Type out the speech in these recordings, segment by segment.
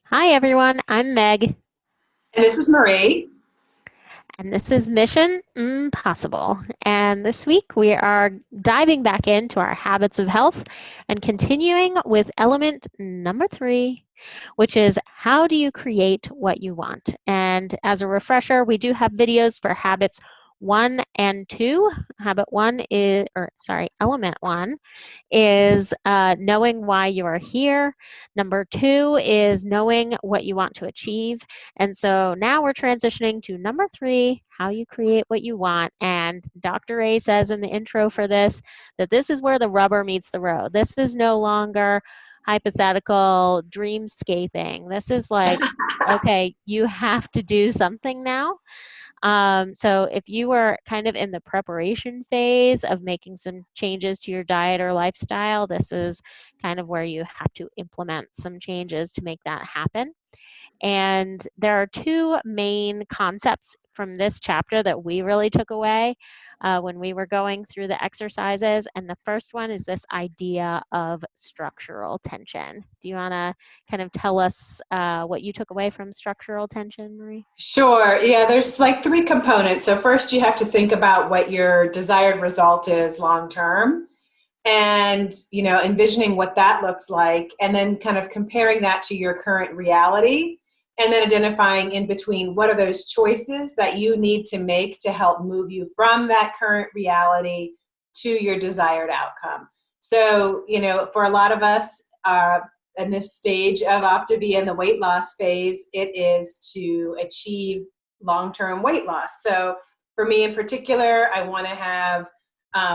Hi everyone, I'm Meg, And this is Marie. and this is Mission Impossible. And this week we are diving back into our habits of health and continuing with element number 3, which is how do you create what you want? And as a refresher, we do have videos for habits 1 and 2. Element 1 is knowing why you are here. Number 2 is knowing what you want to achieve. And so now we're transitioning to number 3, how you create what you want. And Dr. A says in the intro for this that this is where the rubber meets the road. This is no longer hypothetical dreamscaping. This is like, okay, you have to do something now. So if you were kind of in the preparation phase of making some changes to your diet or lifestyle, this is kind of where you have to implement some changes to make that happen. And there are two main concepts from this chapter that we really took away when we were going through the exercises. And the first one is this idea of structural tension. Do you want to kind of tell us what you took away from structural tension, Marie? Sure. Yeah, there's like three components. So, first, you have to think about what your desired result is long term and, envisioning what that looks like, and then kind of comparing that to your current reality, and then identifying in between what are those choices that you need to make to help move you from that current reality to your desired outcome. So, for a lot of us, in this stage of OPTAVIA in the weight loss phase, it is to achieve long-term weight loss. So for me in particular, I want to have,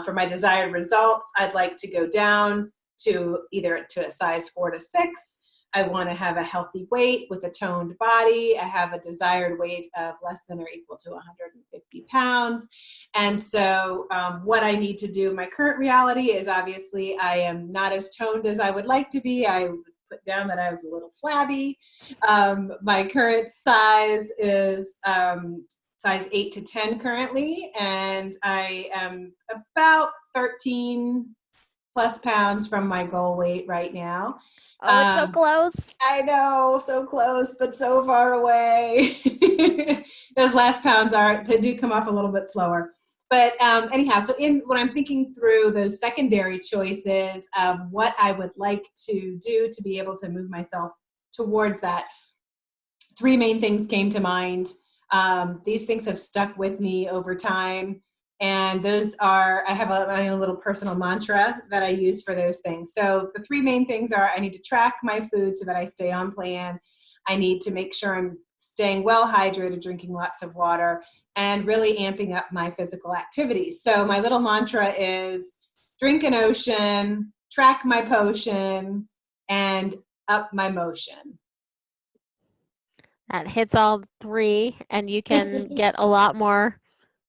for my desired results, I'd like to go down to either to a size 4 to 6. I want to have a healthy weight with a toned body. I have a desired weight of less than or equal to 150 pounds. And so, what I need to do, my current reality is obviously I am not as toned as I would like to be. I put down that I was a little flabby. My current size is size 8 to 10 currently, and I am about 13 plus pounds from my goal weight right now. Oh, it's so Um, close. I know, so close, but so far away. Those last pounds do come off a little bit slower. But anyhow, so in when I'm thinking through those secondary choices of what I would like to do to be able to move myself towards that, three main things came to mind. These things have stuck with me over time. And those are, I have my own little personal mantra that I use for those things. So the three main things are I need to track my food so that I stay on plan. I need to make sure I'm staying well hydrated, drinking lots of water, and really amping up my physical activities. So my little mantra is drink an ocean, track my potion, and up my motion. That hits all three, and you can get a lot more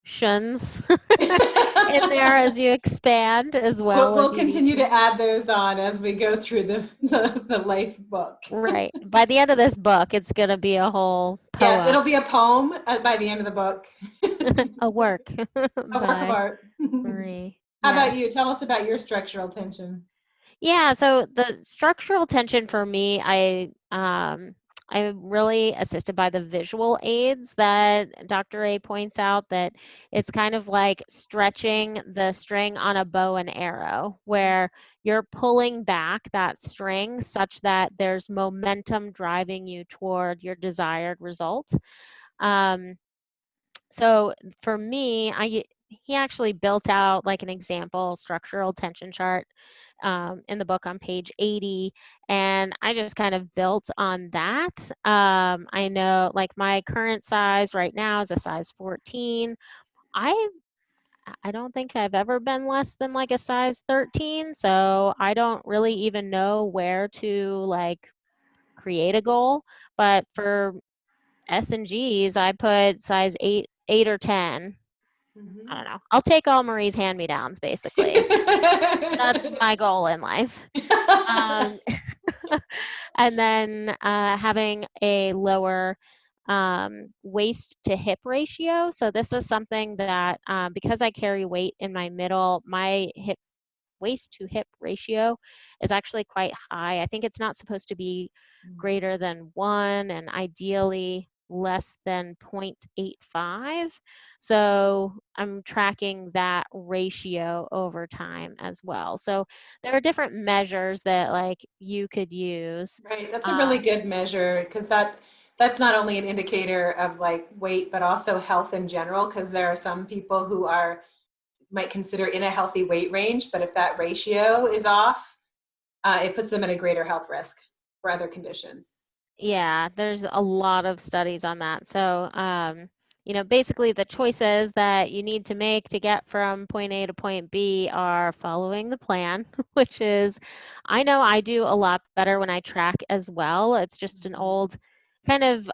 shuns in there as you expand as We'll, well if we'll you need continue to to. add those on as we go through the life book. Right. By the end of this book, it's going to be a whole Yeah, poem, it'll be a poem by the end of the book, a work a work of by art. Marie. How Yes. about you? Tell us about your structural tension. Yeah, so the structural tension for me, I'm really assisted by the visual aids that Dr. A points out that it's kind of like stretching the string on a bow and arrow, where you're pulling back that string such that there's momentum driving you toward your desired result. Um, so for me, he actually built out like an example structural tension chart in the book on page 80, and I just kind of built on that. I know like my current size right now is a size 14. I I don't think I've ever been less than like a size 13, so I don't really even know where to like create a goal. But for S and G's, I put size 8 or 10. I don't Mhm. know. I'll take all Marie's hand-me-downs, basically. That's my goal in life. Um, and then having a lower waist to hip ratio. So this is something that because I carry weight in my middle, my hip waist to hip ratio is actually quite high. I think it's not supposed to be greater than 1 and ideally less than 0.85. So I'm tracking that ratio over time as well. So there are different measures that like you could use. Right. That's a really good measure because that's not only an indicator of like weight, but also health in general. Because there are some people who are might consider in a healthy weight range, but if that ratio is off, it puts them at a greater health risk for other conditions. Yeah, there's a lot of studies on that. So, basically the choices that you need to make to get from point A to point B are following the plan, which is, I know I do a lot better when I track as well. It's just an old kind of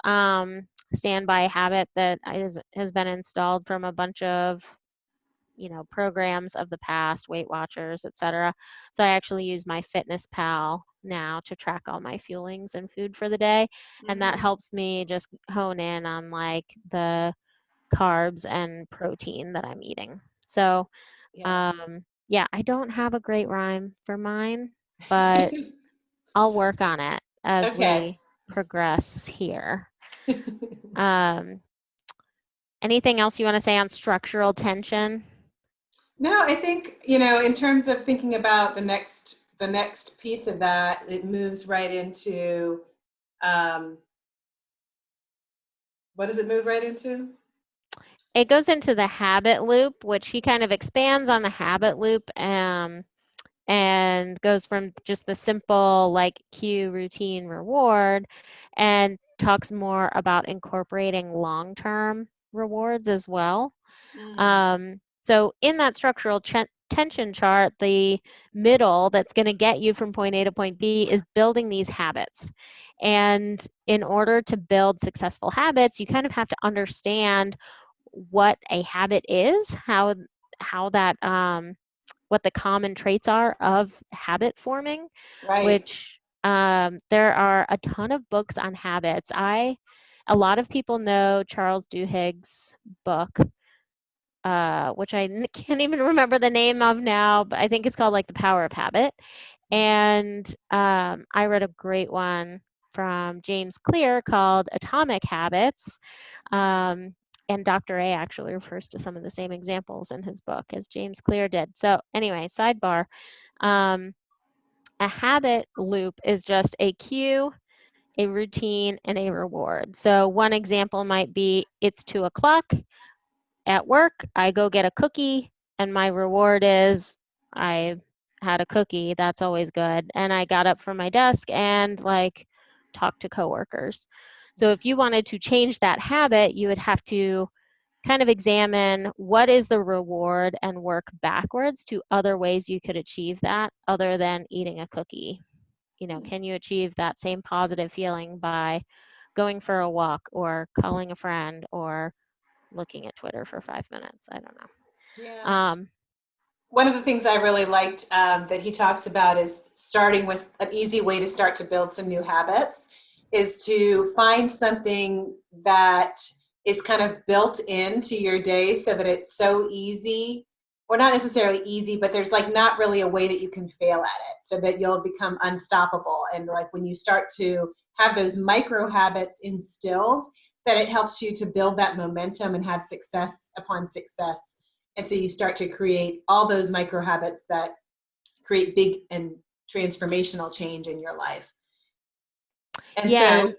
standby habit that has been installed from a bunch of programs of the past, Weight Watchers, etc. So I actually use my Fitness Pal now to track all my fuelings and food for the day, and that Mm-hmm. helps me just hone in on like the carbs and protein that I'm eating. So, Yeah. yeah, I don't have a great rhyme for mine, but I'll work on it as Okay. we progress here. Um, Anything else you want to say on structural tension? No, I think, in terms of thinking about the next piece of that, it moves right into um, what does it move right into? It goes into the habit loop, which he kind of expands on the habit loop, and goes from just the simple like cue, routine, reward, and talks more about incorporating long-term rewards as well. Mm, So in that structural tension chart, the middle that's going to get you from point A to point B is building these habits. And in order to build successful habits, you kind of have to understand what a habit is, how that what the common traits are of habit forming, right. which there are a ton of books on habits. A lot of people know Charles Duhigg's book, which can't even remember the name of now, but I think it's called like The Power of Habit. And I read a great one from James Clear called Atomic Habits. Um, and Dr. A actually refers to some of the same examples in his book as James Clear did. So, anyway, sidebar, um, a habit loop is just a cue, a routine, and a reward. So, one example might be it's 2 o'clock at work, I go get a cookie, and my reward is I had a cookie. That's always good. And I got up from my desk and like talked to coworkers. So if you wanted to change that habit, you would have to kind of examine what is the reward and work backwards to other ways you could achieve that other than eating a cookie. Can you achieve that same positive feeling by going for a walk or calling a friend or looking at Twitter for 5 minutes? I don't know. Yeah. One of the things I really liked that he talks about is starting with an easy way to start to build some new habits is to find something that is kind of built into your day so that it's so easy, or not necessarily easy, but there's like not really a way that you can fail at it, so that you'll become unstoppable. And like when you start to have those micro habits instilled, that it helps you to build that momentum and have success upon success. And so you start to create all those micro habits that create big and transformational change in your life. And Yeah, so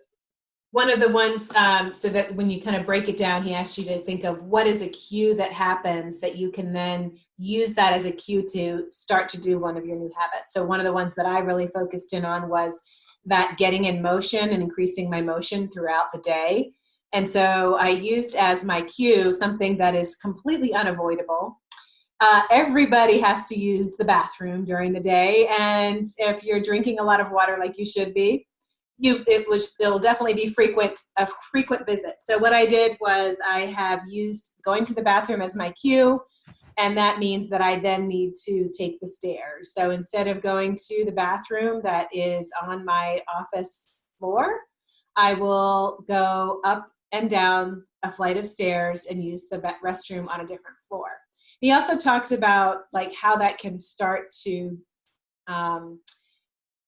one of the ones, so that when you kind of break it down, he asks you to think of what is a cue that happens that you can then use that as a cue to start to do one of your new habits. So one of the ones that I really focused in on was that getting in motion and increasing my motion throughout the day. And so I used as my cue something that is completely unavoidable. Everybody has to use the bathroom during the day, and if you're drinking a lot of water like you should be, it'll definitely be a frequent visit. So what I did was I have used going to the bathroom as my cue, and that means that I then need to take the stairs. So instead of going to the bathroom that is on my office floor, I will go up and down a flight of stairs and use the restroom on a different floor. He also talks about like how that can start to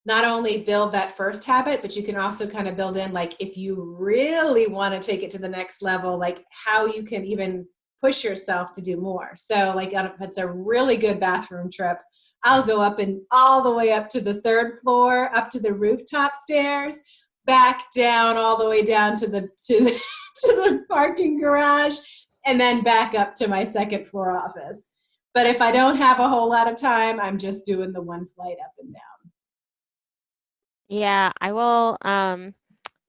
not only build that first habit, but you can also kind of build in, like, if you really want to take it to the next level, like how you can even push yourself to do more. So like if it's a really good bathroom trip, I'll go up and all the way up to the third floor, up to the rooftop stairs, back down all the way down to the to the parking garage, and then back up to my second floor office. But if I don't have a whole lot of time, I'm just doing the one flight up and down. Yeah, I will.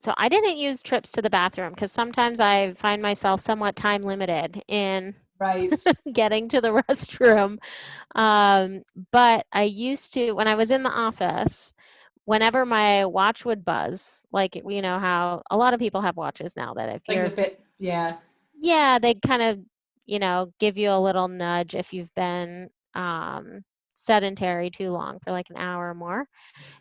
So I didn't use trips to the bathroom because sometimes I find myself somewhat time limited in Right. getting to the restroom. But I used to, when I was in the office, whenever my watch would buzz, like, you know how a lot of people have watches now that if Like the you're, fit, yeah. yeah, they kind of, give you a little nudge if you've been sedentary too long for like an hour or more.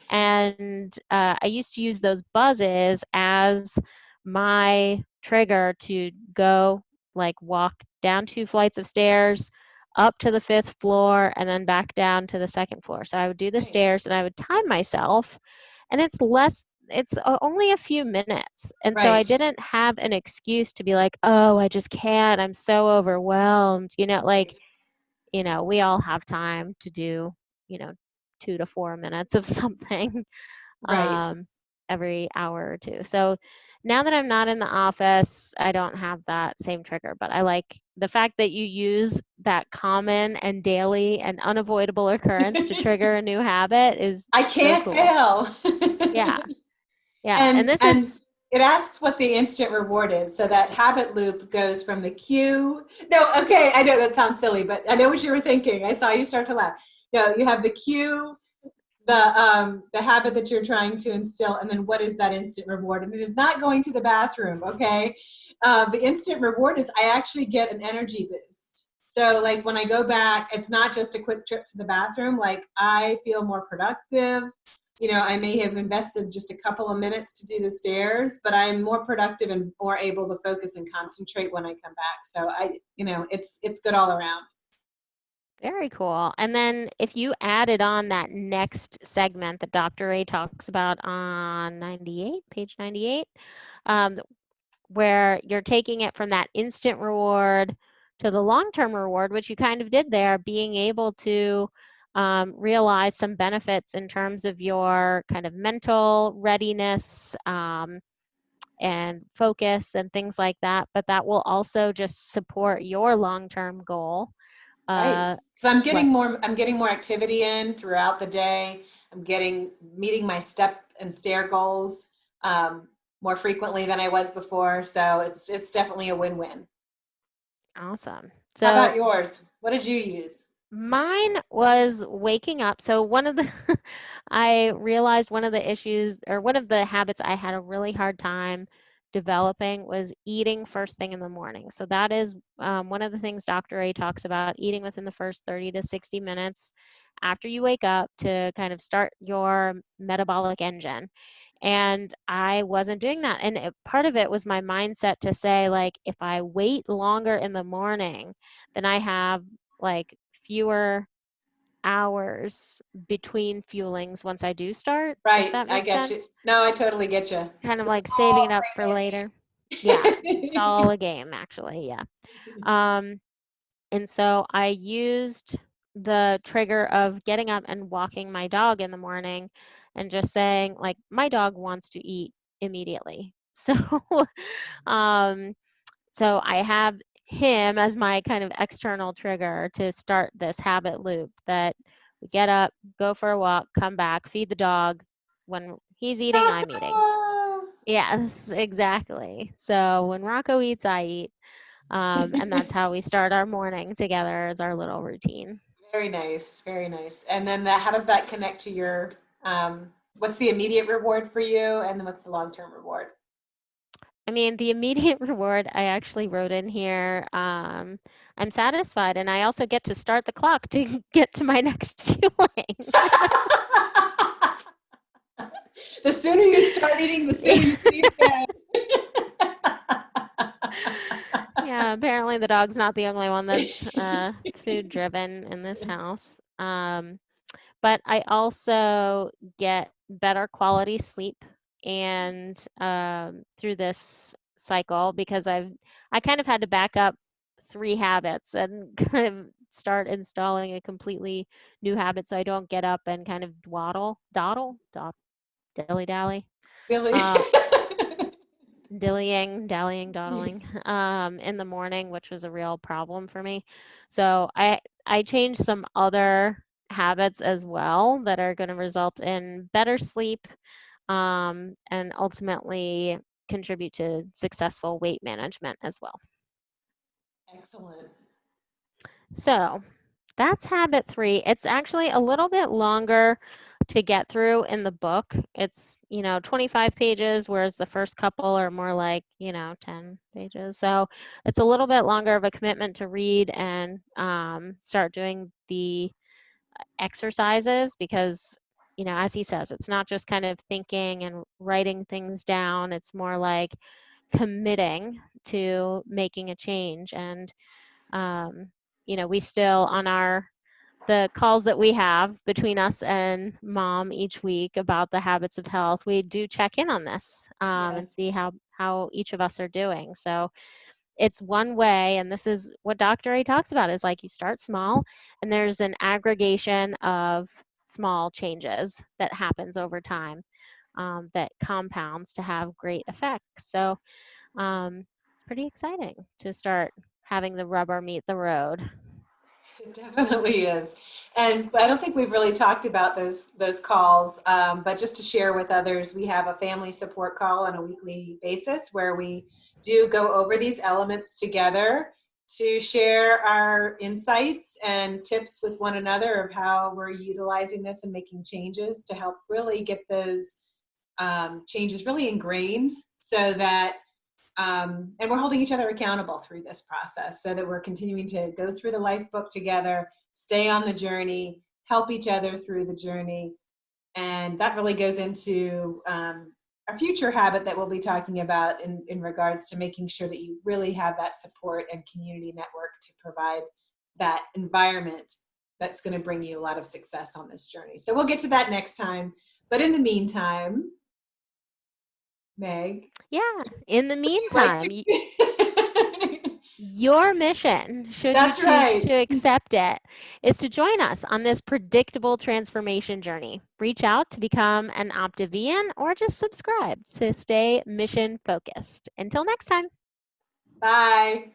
And I used to use those buzzes as my trigger to go, like, walk down 2 flights of stairs, up to the 5th floor, and then back down to the 2nd floor. So I would do the Nice. stairs and I would time myself, and it's only a few minutes. And so I Right. didn't have an excuse to be like, oh, I just can't. I'm so overwhelmed. Right. We all have time to do, you know, 2 to 4 minutes of something Right. um, every hour or two. So now that I'm not in the office, I don't have that same trigger, but I like the fact that you use that common and daily and unavoidable occurrence to trigger a new habit is I so can't cool. fail. Yeah. Yeah. And and this and is, it asks what the instant reward is. So that habit loop goes from the cue. No, okay, I know that sounds silly, but I know what you were thinking. I saw you start to laugh. No, you have the cue, the habit that you're trying to instill, and then what is that instant reward? And it is not going to the bathroom, okay? The instant reward is I actually get an energy boost. So like when I go back, it's not just a quick trip to the bathroom. Like I feel more productive. I may have invested just a couple of minutes to do the stairs, but I'm more productive and more able to focus and concentrate when I come back. So it's good all around. very cool. And then if you added on that next segment that Dr. A talks about on 98, page 98, um, where you're taking it from that instant reward to the long-term reward, which you kind of did there, being able to realize some benefits in terms of your kind of mental readiness and focus and things like that. But that will also just support your long-term goal. Right. Uh, So like, I'm getting more activity in throughout the day. I'm meeting my step and stair goals more frequently than I was before. So it's definitely a win-win. awesome. How So about yours? What did you use? mine was waking up. So one of the, I realized one of the issues or one of the habits I had a really hard time developing was eating first thing in the morning. So that is one of the things Dr. A talks about, eating within the first 30 to 60 minutes after you wake up to kind of start your metabolic engine. And I wasn't doing that. And part of it was my mindset to say, like, if I wait longer in the morning, then I have like fewer hours between fuelings once I do start, if Right. that I makes get you. sense. No, I totally get you. Kind of like It's saving all it up for later. Yeah, it's all a game, actually. Yeah. Um, and so I used the trigger of getting up and walking my dog in the morning and just saying, like, my dog wants to eat immediately. So, um, so I have him as my kind of external trigger to start this habit loop that we get up, go for a walk, come back, feed the dog. When he's eating, I'm eating. Rocco! Yes, exactly. So when Rocco eats, I eat. And that's how we start our morning together as our little routine. Very nice. Very nice. And then how does that connect to what's the immediate reward for you? And then what's the long-term reward? I mean, the immediate reward I actually wrote in here. I'm satisfied, and I also get to start the clock to get to my next fueling. The sooner you start eating, the sooner you leave bed. Yeah, apparently the dog's not the only one that's food driven in this house. But I also get better quality sleep and through this cycle because I kind of had to back up 3 habits and kind of start installing a completely new habit so I don't get up and kind of dilly dally. Billy. Uh, dallying, dawdling in the morning, which was a real problem for me. So I changed some other habits as well that are going to result in better sleep and ultimately contribute to successful weight management as well. Excellent. So that's habit 3. It's actually a little bit longer to get through in the book. It's, 25 pages, whereas the first couple are more like, 10 pages. So it's a little bit longer of a commitment to read and start doing the exercises because, as he says, it's not just kind of thinking and writing things down. It's more like committing to making a change. And, um, we still on the calls that we have between us and mom each week about the habits of health, we do check in on this and Yes. see how each of us are doing. So it's one way, and this is what Dr. A talks about, is like you start small and there's an aggregation of small changes that happens over time that compounds to have great effects. So it's pretty exciting to start having the rubber meet the road. It definitely is. And I don't think we've really talked about those calls, but just to share with others, we have a family support call on a weekly basis where we do go over these elements together to share our insights and tips with one another of how we're utilizing this and making changes to help really get those changes really ingrained so that and we're holding each other accountable through this process so that we're continuing to go through the LifeBook together, stay on the journey, help each other through the journey. And that really goes into a future habit that we'll be talking about in regards to making sure that you really have that support and community network to provide that environment that's going to bring you a lot of success on this journey. So we'll get to that next time. But in the meantime, Meg, Yeah, in the would you like meantime, to? your mission, should you That's choose right. to accept it, is to join us on this predictable transformation journey. Reach out to become an OPTAVIAN or just subscribe to stay mission focused. Until next time. Bye.